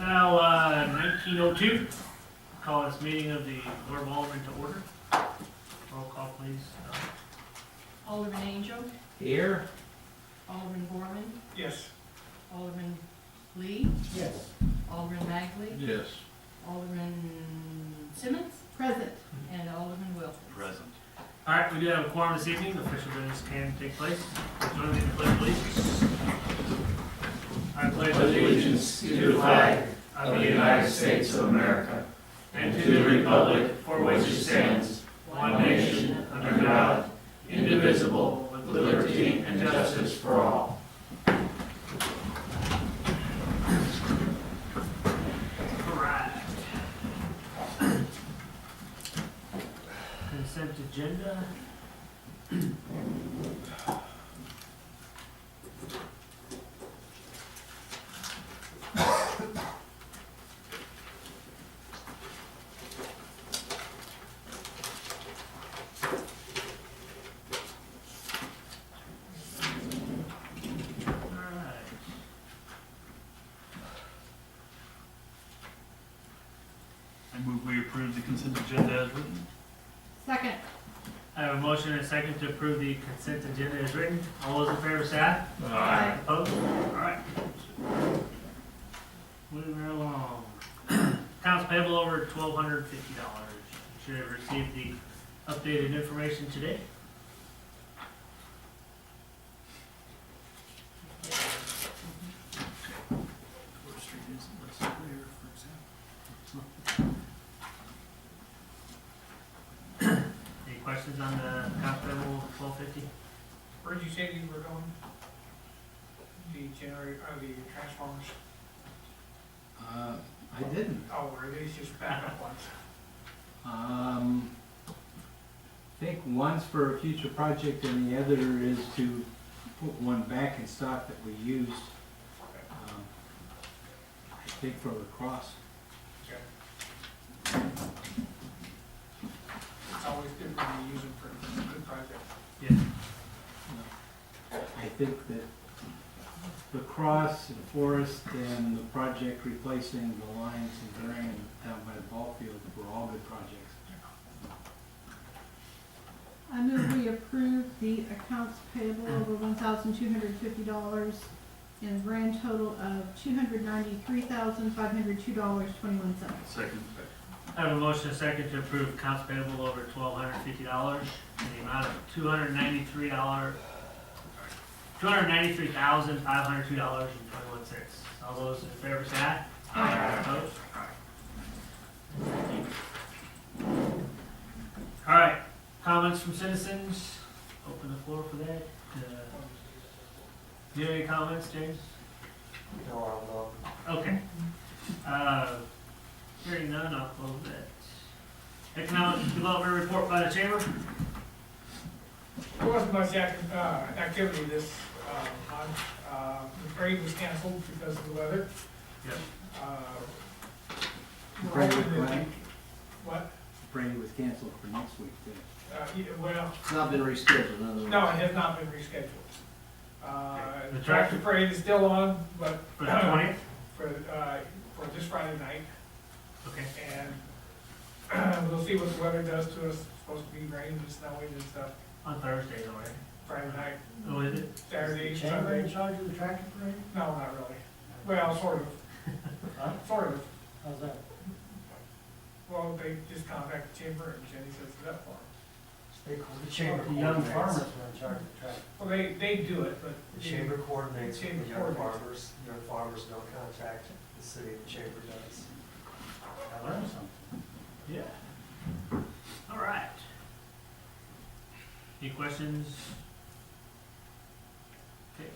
now 19:02. Call this meeting of the Board of Aldermen to order. Roll call, please. Alderman Angel, Here. Alderman Borman, Yes. Alderman Lee, Yes. Alderman Magley, Yes. Alderman Simmons. Present. And Alderman Wilkins. Present. All right, we do have a quorum this evening. Official business can take place. Join me in the pledge of allegiance. I pledge allegiance to the flag of the United States of America and to the republic for which it stands, one nation, under God, indivisible, with liberty and justice for all. All right. Consent agenda. I move we approve the consent agenda as written. Second. I have a motion and a second to approve the consent agenda as written. All those in favor say aye. Aye. Opposed? All right. Moving right along. Accounts payable over $1,250. Should have received the updated information today. What street is it? What's there, for example? Any questions on the accounts payable $1,250? Where'd you say you were going? The generator, the transformers? I didn't. Oh, were these just backup ones? I think one's for a future project and the other is to put one back in stock that we used. I think for lacrosse. Okay. It's always good when you use them for a good project. Yeah. I think that lacrosse and forest and the project replacing the lines and drain down by the ball field were all good projects. I move we approve the accounts payable over $1,250 in a grand total of $293,502.21. Second. I have a motion and a second to approve accounts payable over $1,250 in the amount of $293,502.21. All those in favor say aye. Aye. Opposed? All right, comments from citizens? Open the floor for that. Do you have any comments, James? No. Okay. Hearing none, I'll close that. Economic development report by the chamber. There wasn't much activity this month. The parade was canceled because of the weather. Yep. We're Parade hoping that when? What? Parade was canceled for next week too. Well, It's not been rescheduled, in other words. no, it has not been rescheduled. The The tractor parade is still on, but For the 20th? for this Friday night. Okay. And we'll see what the weather does to us. It's supposed to be raining and snowing and stuff On Thursday, though, right? Friday night, Oh, is it? Saturday, Is the chamber in Sunday. charge of the tractor parade? No, not really. Well, sort of, Huh? sort of. How's that? Well, they just contact the chamber and Jenny sets it up for them. They call the chamber. The young farmers are in charge of the tractor. Well, they do it, but. The chamber coordinates with Chamber the young coordinates. farmers. Young farmers don't contact the city, the chamber does. I learned something. Yeah. All right. Any questions? Okay.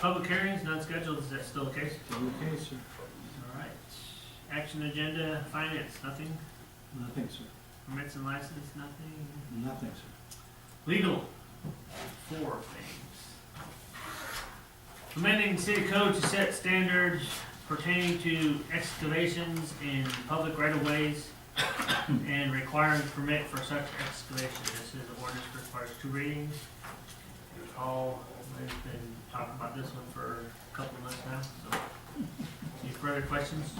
Public hearings, none scheduled, is that still the case? Okay, sir. All right. Action agenda, finance, nothing. Nothing, sir. Permits and license, nothing. Nothing, sir. Legal, 4 things. Amending city code to set standards pertaining to excavations in public right-of-ways and requiring permit for such excavation. This is an ordinance that requires 2 readings. Recall, we've been talking about this one for a couple of months now, so any further questions?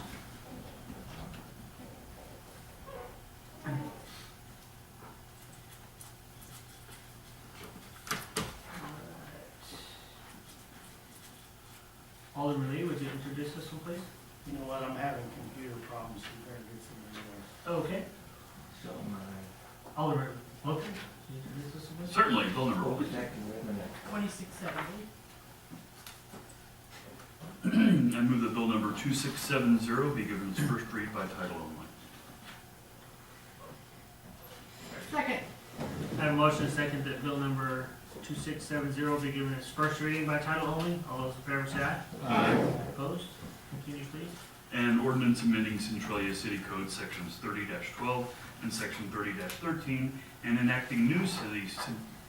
Alderman Lee, would you introduce this one, please? You know what, I'm having computer problems, so we better get somebody else. Okay. Alderman Wilson, would you introduce this one, please? Certainly, bill number Twenty-six seventy. I move that bill number 2670 be given its first read by title only. Second. I have a motion and a second that bill number 2670 be given its first reading by title only. All those in favor say aye. Aye. Opposed? Continue, please. And ordinance amending Centralia City Code sections 30-12 and section 30-13 and enacting new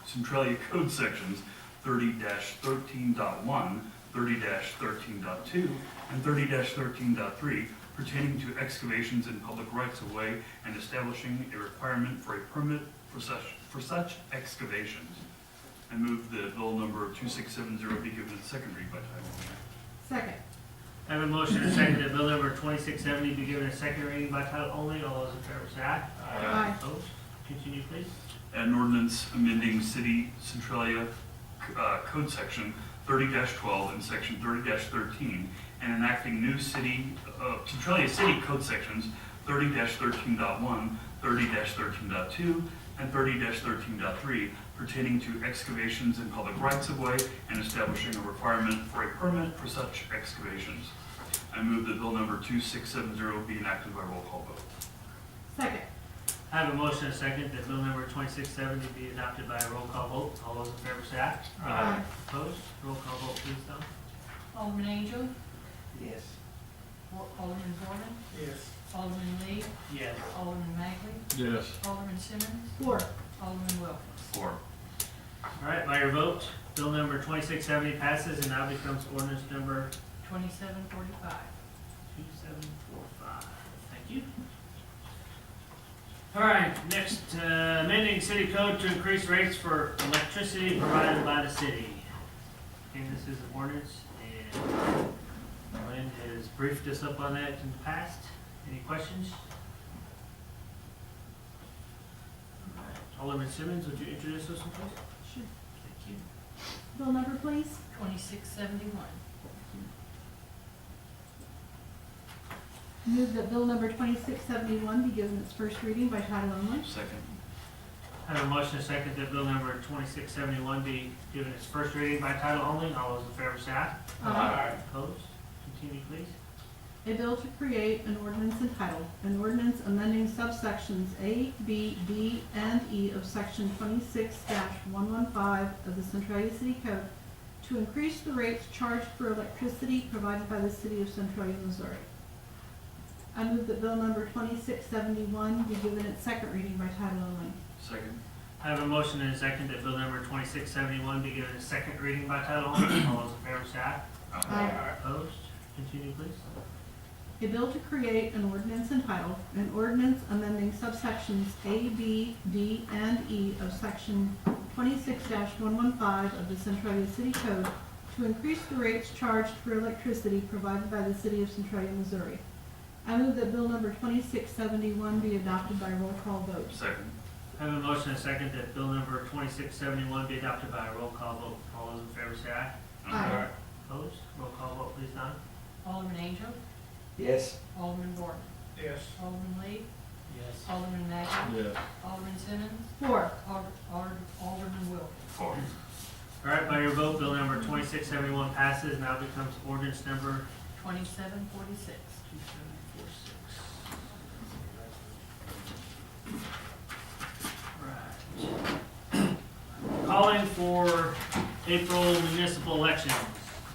Centralia Code sections 30-13.1, 30-13.2, and 30-13.3 pertaining to excavations in public rights-of-way and establishing a requirement for a permit for such excavations. I move that bill number 2670 be given its second read by title only. Second. I have a motion and a second that bill number 2670 be given its second reading by title only. All those in favor say aye. Aye. Opposed? Continue, please. An ordinance amending City Centralia Code section 30-12 and section 30-13 and enacting new Centralia City Code sections 30-13.1, 30-13.2, and 30-13.3 pertaining to excavations in public rights-of-way and establishing a requirement for a permit for such excavations. I move that bill number 2670 be enacted by roll call vote. Second. I have a motion and a second that bill number 2670 be adopted by a roll call vote. All those in favor say aye. Aye. Opposed? Roll call vote, please, Don. Alderman Angel, Yes. Alderman Borman, Yes. Alderman Lee, Yes. Alderman Magley, Yes. Alderman Simmons, 4. Alderman Wilkins. 4. All right, by your vote, bill number 2670 passes and now becomes ordinance number 2745. 2745. Thank you. All right, next, amending city code to increase rates for electricity provided by the city. And this is an ordinance, and Lynn has briefed us up on that in the past. Any questions? All right, Alderman Simmons, would you introduce this one, please? Sure. Thank you. Bill number, please. 2671. Move that bill number 2671 be given its first reading by title only. Second. I have a motion and a second that bill number 2671 be given its first reading by title only. All those in favor say aye. Opposed? Continue, please. A bill to create an ordinance entitled, an ordinance amending subsections A, B, D, and E of section 26-115 of the Centralia City Code to increase the rates charged for electricity provided by the city of Centralia, Missouri. I move that bill number 2671 be given its second reading by title only. Second. I have a motion and a second that bill number 2671 be given its second reading by title only. All those in favor say aye. Aye. Opposed? Continue, please. A bill to create an ordinance entitled, an ordinance amending subsections A, B, D, and E of section 26-115 of the Centralia City Code to increase the rates charged for electricity provided by the city of Centralia, Missouri. I move that bill number 2671 be adopted by roll call vote. Second. I have a motion and a second that bill number 2671 be adopted by a roll call vote. All those in favor say aye. Aye. Opposed? Roll call vote, please, Don. Alderman Angel, Yes. Alderman Borman, Yes. Alderman Lee, Yes. Alderman Magley, Yes. Alderman Simmons, 4. Alderman Wilkins. 4. All right, by your vote, bill number 2671 passes, now becomes ordinance number 2746. 2746. Right. Calling for April municipal elections.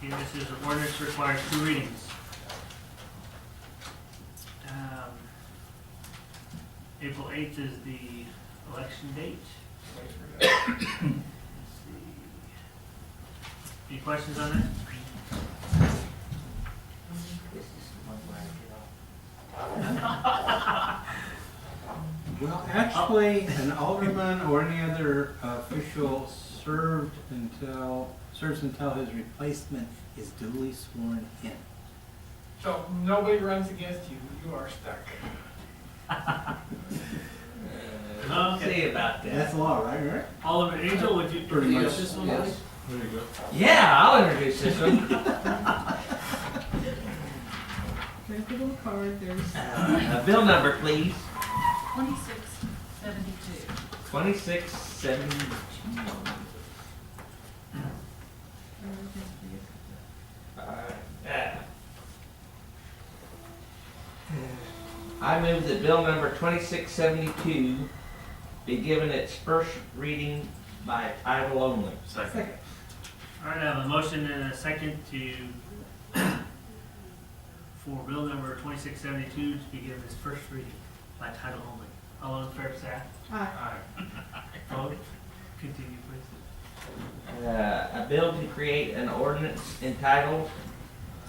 And this is an ordinance requires 2 readings. April 8th is the election date. Let's see. Any questions on that? This is the one where I get off. Well, actually, an alderman or any other official serves until his replacement is duly sworn in. So nobody runs against you, you are stuck. See about that. That's law, right? Alderman Angel, would you Pretty introduce much, this one, yes. please? There you go. Yeah, I'll introduce this one. Drink the little card, there's, Bill number, please. 2672. 2670. I move that bill number 2672 be given its first reading by title only. second. All right, I have a motion and a second to, for bill number 2672 to be given its first reading by title only. All those in favor say aye. Aye. Opposed? Continue, please. A bill to create an ordinance entitled,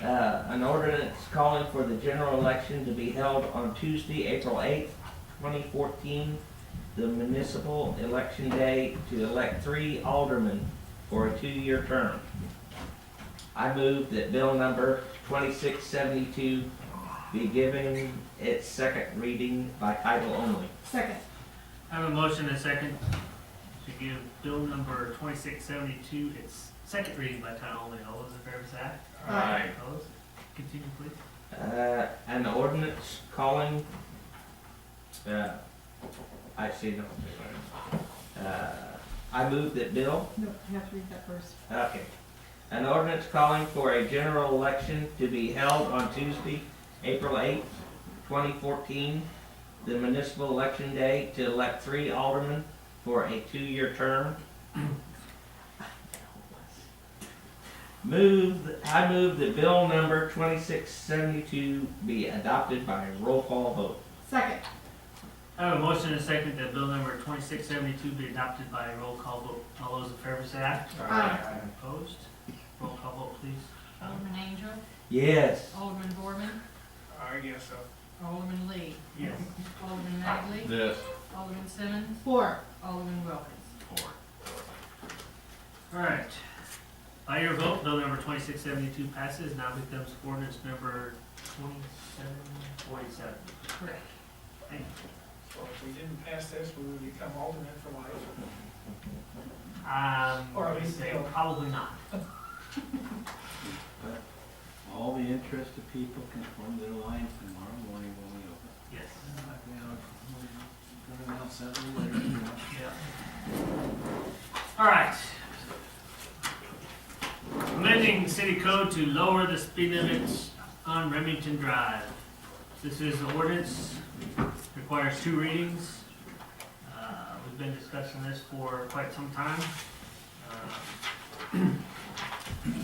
an ordinance calling for the general election to be held on Tuesday, April 8th, 2014, the municipal election day to elect 3 aldermen for a 2-year term. I move that bill number 2672 be given its second reading by title only. Second. I have a motion and a second to give bill number 2672 its second reading by title only. All those in favor say aye. Aye. Opposed? Continue, please. An ordinance calling, I see no. I move that bill, No, you have to read that first. okay. An ordinance calling for a general election to be held on Tuesday, April 8th, 2014, the municipal election day to elect 3 aldermen for a 2-year term. I move that bill number 2672 be adopted by roll call vote. Second. I have a motion and a second that bill number 2672 be adopted by a roll call vote. All those in favor say aye. Aye. Opposed? Roll call vote, please. Alderman Angel, Yes. Alderman Borman, I guess so. Alderman Lee, Yes. Alderman Magley, Yes. Alderman Simmons, 4. Alderman Wilkins. All right. By your vote, bill number 2672 passes, now becomes ordinance number 2747. Correct. Thank you. So if we didn't pass this, we would become alternate for life. Or at least Say they'll- probably not. All the interested people can form their line tomorrow morning when we open. Yes. Gonna announce that a little later. Yeah. All right. Amending city code to lower the speed limits on Remington Drive. This is the ordinance, requires 2 readings. We've been discussing this for quite some time.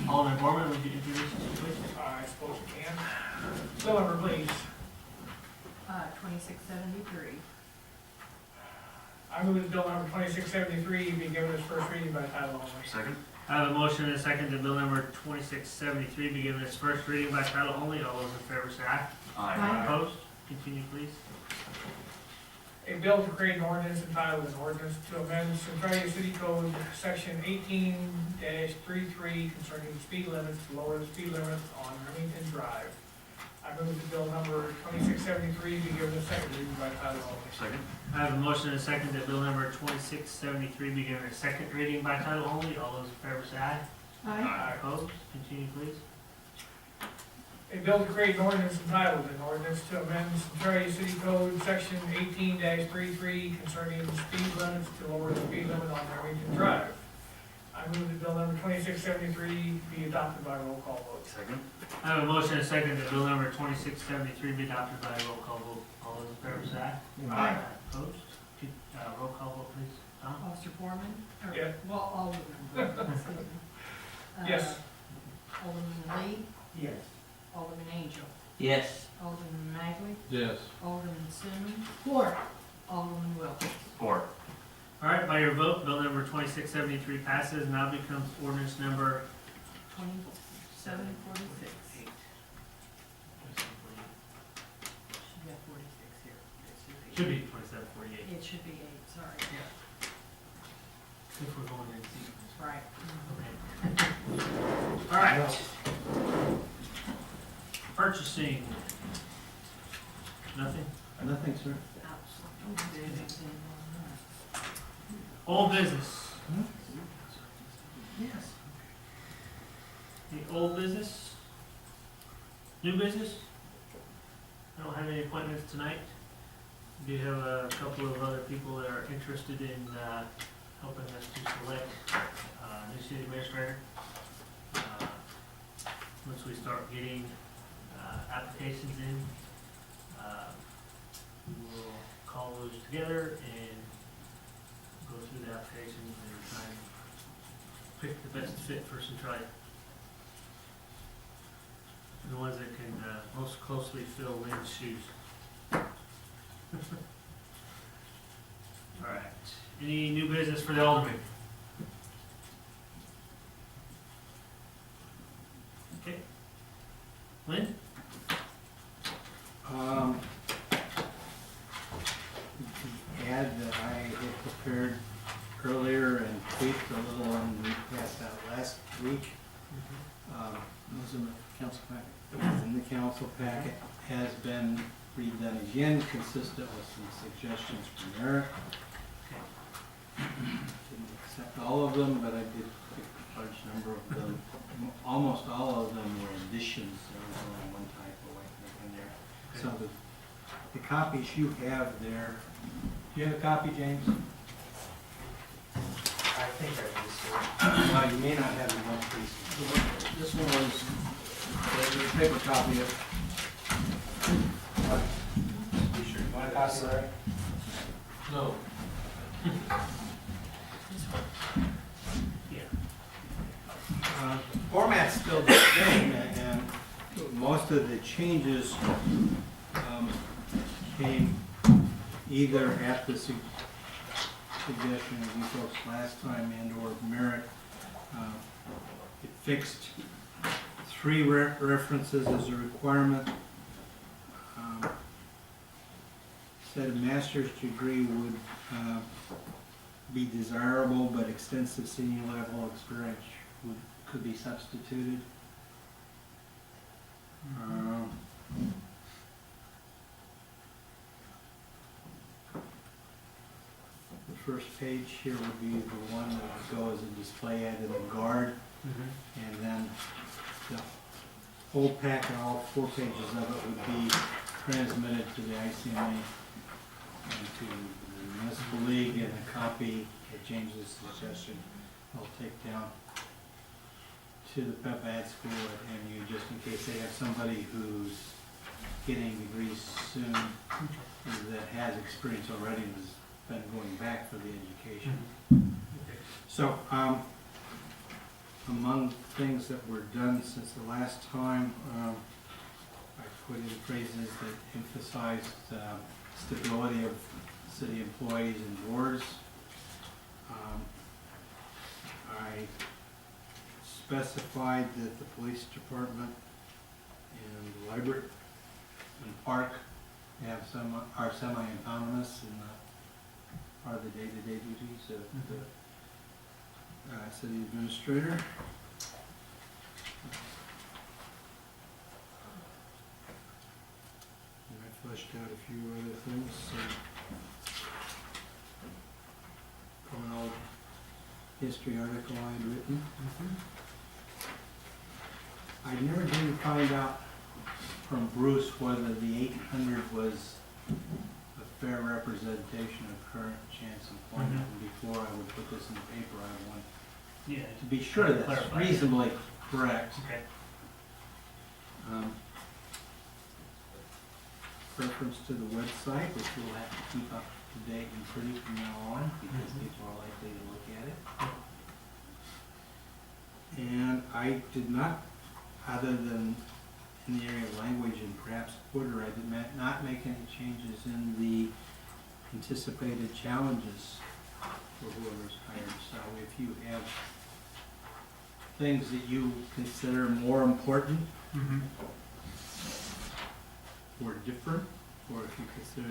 Alderman Borman, would you introduce this, please? I suppose you can. Bill number, please. 2673. I move that bill number 2673 be given its first reading by title only. Second? I have a motion and a second that bill number 2673 be given its first reading by title only. All those in favor say aye. Aye. Opposed? Continue, please. A bill to create an ordinance entitled an ordinance to amend Centralia City Code, section 18-33 concerning speed limits to lower the speed limit on Remington Drive. I move that bill number 2673 be given a second reading by title only. Second? I have a motion and a second that bill number 2673 be given a second reading by title only. All those in favor say aye. Aye. Opposed? Continue, please. A bill to create an ordinance entitled an ordinance to amend Centralia City Code, section 18-33 concerning speed limits to lower the speed limit on Remington Drive. I move that bill number 2673 be adopted by roll call vote. Second? I have a motion and a second that bill number 2673 be adopted by a roll call vote. All those in favor say aye. Aye. Opposed? Roll call vote, please. Tom? Officer Foreman? Or- Yeah. Well, Alderman Borman, excuse me. Yes. Alderman Lee, Yes. Alderman Angel, Yes. Alderman Magley, Yes. Alderman Simmons, 4. Alderman Wilkins. 4. All right, by your vote, bill number 2673 passes and now becomes ordinance number 2746. Should be 46 here. Should be 2748. It should be 8, sorry. If we're going in sequence. Right. Okay. All right. Purchasing. Nothing? Nothing, sir. Old business. Yes. The old business? New business? I don't have any appointments tonight. Do you have a couple of other people that are interested in, helping us to select, new city administrator? Once we start getting, applications in, we'll call those together and go through the applications and try and pick the best fit for Centralia. The ones that can, most closely fill Lynn's shoes. All right, any new business for the Aldermen? Okay. Lynn? The ad that I had prepared earlier and tweaked a little and we passed out last week, was in the council packet. In the council packet has been redone again, consistent with some suggestions from Eric. Didn't accept all of them, but I did pick a large number of them. Almost all of them were additions. There was only one typo I think in there. So the copies you have there, do you have a copy, James? I think I do, sir. No, you may not have the most recent. This one was the paper copy of. You sure you want a copy, Larry? No. Yeah. Format's still the same, and most of the changes came either at the suggestion of you folks last time and or Merritt. It fixed 3 references as a requirement. Said a master's degree would be desirable, but extensive senior level experience could be substituted. The first page here would be the one that would go as a display ad in the guard, and then the whole packet, all 4 pages of it would be transmitted to the ICMA and to the municipal league, and a copy at James's suggestion I'll take down to the Pep Ad School and you, just in case they have somebody who's getting degrees soon that has experience already and has been going back for the education. So, among things that were done since the last time, I put in phrases that emphasized stability of city employees and boards. I specified that the police department and the library and park have are semi-autonomous in the part of the day-to-day duties of the city administrator. And I fleshed out a few other things. From an old history article I had written. I never did find out from Bruce whether the 800 was a fair representation of current chance employment. And before I would put this in the paper, I want to be sure that's Clarify. reasonably correct. Okay. Reference to the website, which we'll have to keep up to date and pretty from now on, because people are likely to look at it. And I did not, other than in the area of language and perhaps order, I did not make any changes in the anticipated challenges for whoever's hired. So if you have things that you consider more important or different, or if you consider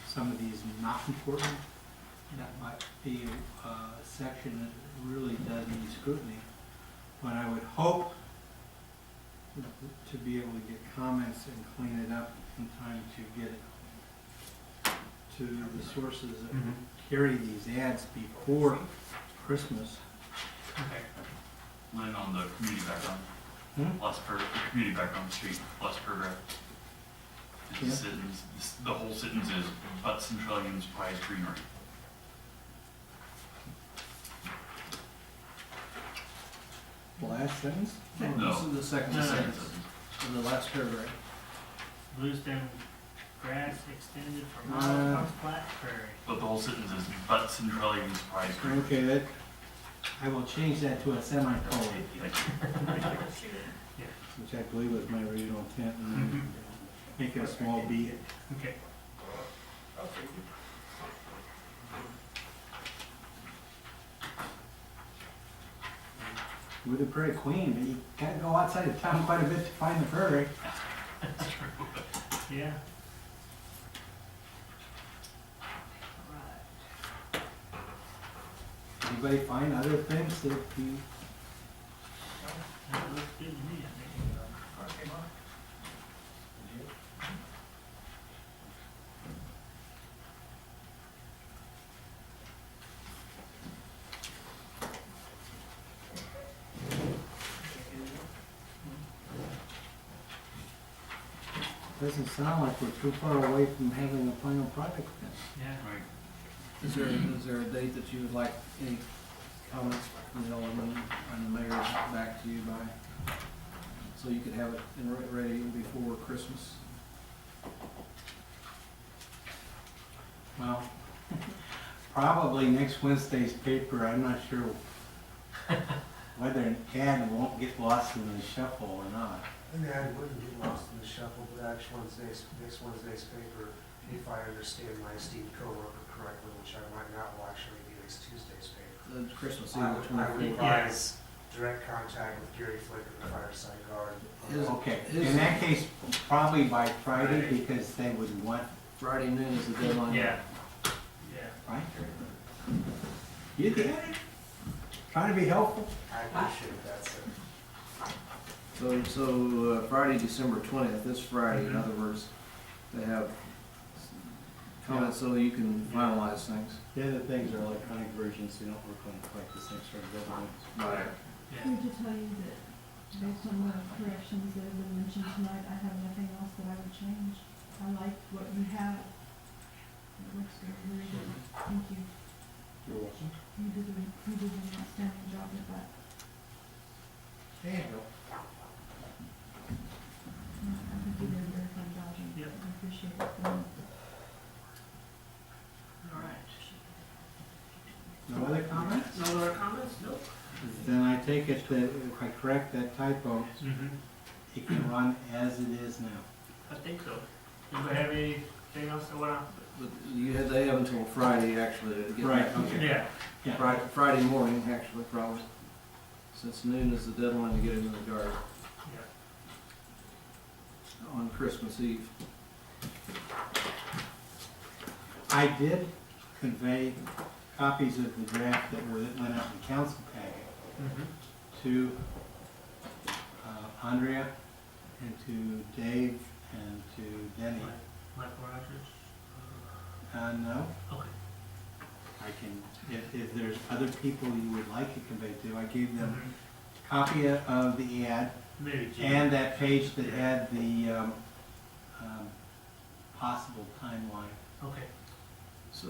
some of these not important, that might be a section that really does need scrutiny. But I would hope to be able to get comments and clean it up in time to get it to the sources that carry these ads before Christmas. Okay. Lynn, on the community background, community background street, last paragraph. The Yeah. sentence, the whole sentence is, but Centralians prize greenery. The last sentence? No. This is the second No, no. sentence of the last paragraph. Bluestem grass extended from Uh, miles across flat prairie. But the whole sentence is, but Centralians prize greenery. Okay, that, I will change that to a semicolon, Like, which I believe was my original intent, and then make it a small b. Okay. Okay. With the Prairie Queen, but you gotta go outside of town quite a bit to find the prairie. That's true. Yeah. Anybody find other things that you, That looks good to me, I think. Okay, Mark. doesn't sound like we're too far away from having a final project then. Yeah. Right. Is there a date that you would like any comments from the alderman and the mayor back to you by? So you could have it ready before Christmas? Well, probably next Wednesday's paper, I'm not sure whether an ad won't get lost in the shuffle or not. An ad wouldn't get lost in the shuffle, but next Wednesday's paper, if I understand my esteemed coworker correctly, which I might not, will actually be next Tuesday's paper. The Christmas Eve, I the would 24th. advise direct contact with Gary Flick of the Fireside Guard. Is- Okay, is- in that case, probably by Friday, because they would want, Friday noon is the deadline. Yeah. Yeah. right? You get it? Trying to be helpful? I appreciate that, sir. So Friday, December 20th, this Friday, in other words, they have comments so you can finalize things. The other things are electronic versions, so you don't work on quite the same sort of deadlines. Right. Yeah. Here to tell you that based on the corrections that have been mentioned tonight, I have nothing else that I would change. I like what you have. It looks good, very good. Thank you. You're welcome. You did an outstanding job with that. There you go. I think you did a very fine job. and Yep. I appreciate it. All right. No other comments? No other comments? Nope. Then I take it that if I correct that typo, it can run as it is now. I think so. Anybody have anything else they wanna? But they have until Friday, actually, to get Right, back. okay. Yeah. Yeah. Friday morning, actually, probably, since noon is the deadline to get into the yard Yeah. on Christmas Eve. I did convey copies of the draft that went out in the council packet to Andrea and to Dave and to Denny. Michael Rogers? No, Okay. I can, if there's other people you would like it conveyed to, I gave them a copy of the ad Maybe Jim. and that page that had the possible timeline. Okay. So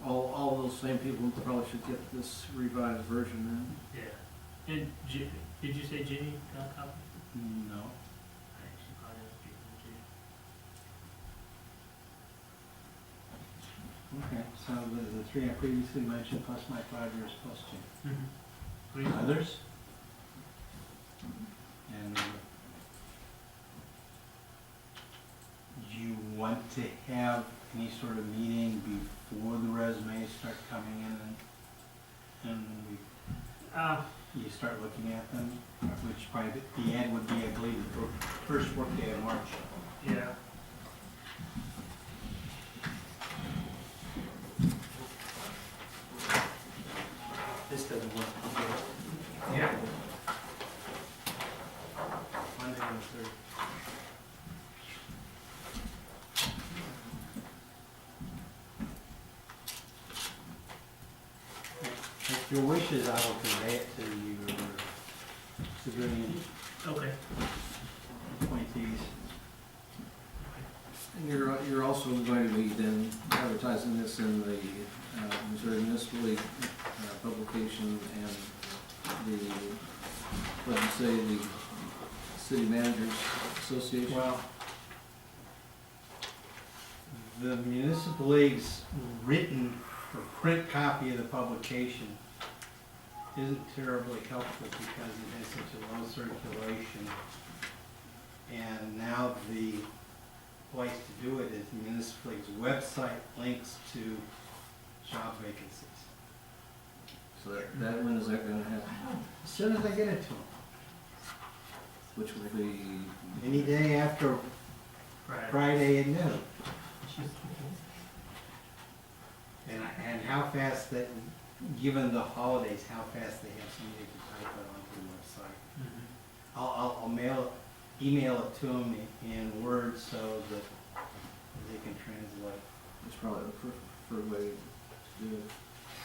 all those same people probably should get this revised version then. Yeah. And did you say Jenny got a copy? No. I actually probably have to give them Okay, so the three I previously mentioned plus my 5 years plus Jim. to you. Please. Others? And do you want to have any sort of meeting before the resumes start coming in and you start looking at them? Which probably the ad would be, I believe, the first workday of March. Yeah. This doesn't work. Yeah. Monday was Your wishes, I will convey it to your civilian Okay. appointees. And you're also going to be then advertising this in the Missouri Municipal League publication and the, what you say, the City Managers Association? Well, the municipal league's written or print copy of the publication isn't terribly helpful because it has such a low circulation. And now the place to do it is the municipal league's website links to job vacancies. So that when is that gonna happen? As soon as I get it to them, Which will be, any day after Right. Friday at noon. And how fast that, given the holidays, how fast they have somebody to type it onto the website. I'll email it to them in Word so that they can translate. it's probably the preferred way to do it.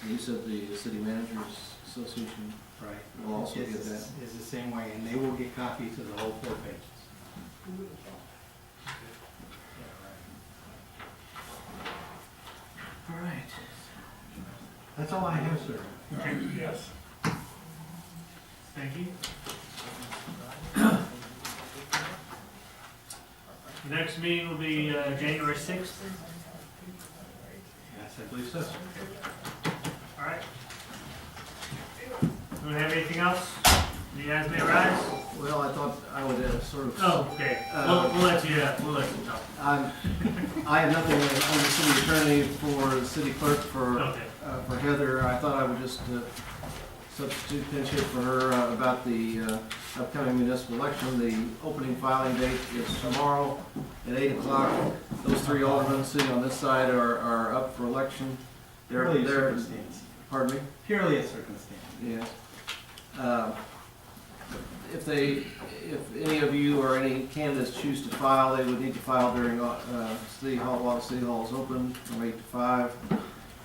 And you said the City Managers Association Right. will also get that. It's the same way, and they will get copies of the whole 4 pages. All right. That's all I have, sir. Yes. Thank you. The next meeting will be January 6th. Yes, I believe so. All right. Don't have anything else? You guys may rise. Well, I thought I would sort of. Oh, okay. We'll let you talk. I have nothing on the city attorney for the city clerk Okay. for Heather. I thought I would just substitute pinch hit for her about the upcoming municipal election. The opening filing date is tomorrow at 8 o'clock. Those 3 aldermen sitting on this side are up for election. Purely a They're, circumstance. pardon me? Purely a circumstance. Yes. If any of you or any candidates choose to file, they would need to file during City Hall, while City Hall is open from 8 to 5.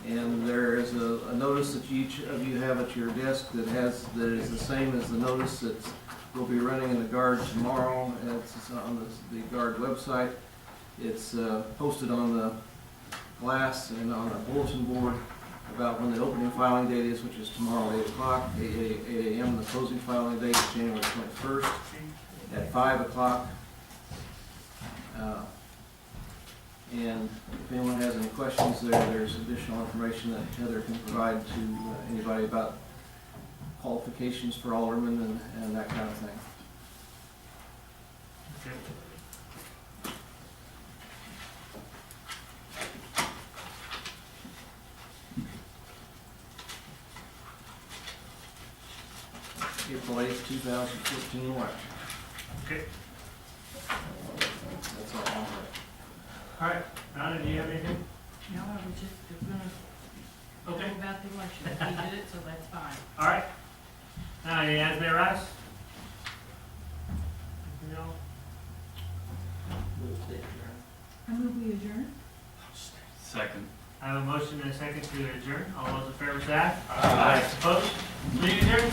And there is a notice that each of you have at your desk that is the same as the notice that will be running in the Guard tomorrow. It's on the Guard website. It's posted on the glass and on the bulletin board about when the opening filing date is, which is tomorrow at 8 o'clock, 8 a.m. The closing filing date is January 21st at 5 o'clock. And if anyone has any questions there's additional information that Heather can provide to anybody about qualifications for aldermen and that kind of thing. Okay. April 8th, 2014 election. Okay. That's all I have. All right. Donna, do you have anything? No, I was just gonna Okay. go about the election. He did it, so that's fine. All right. Now, you guys may rise. No. I move we adjourn. Second. I have a motion and a second to adjourn. All those in favor say aye. Aye. Opposed? Meeting adjourned.